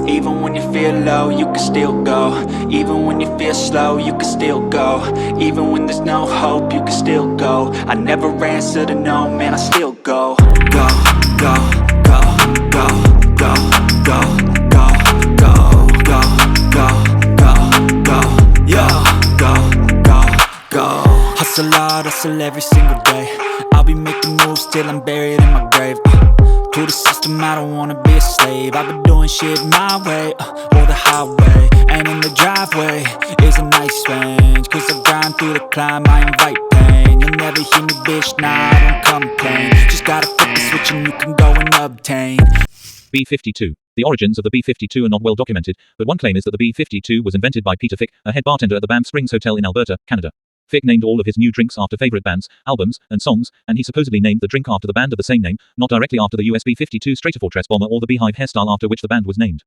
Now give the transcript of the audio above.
Even when you feel low, you can still go. Even when you feel slow, you can still go. Even when there's no hope, you can still go. I never answer to no, man, I still go. Go, go, go, go, go, go, go, go, go, go, go, go, yo, go, go, go. Hustle hard, hustle every single day. I'll be making moves till I'm buried in my grave. To the system, I don't wanna be a slave. I've been doing shit my way, or the highway. And in the driveway is a nice range, cause I grind through the climb, I invite pain. You'll never hear me, bitch, nah, I don't complain. Just gotta flip the switch and you can go and obtain. B-52. The origins of the B-52 are not well documented, but one claim is that the B-52 was invented by Peter Fick, a head bartender at the Banff Springs Hotel in Alberta, Canada. Fick named all of his new drinks after favorite bands, albums, and songs, and he supposedly named the drink after the band of the same name, not directly after the US B-52 Stratofortress bomber or the Beehive hairstyle after which the band was named.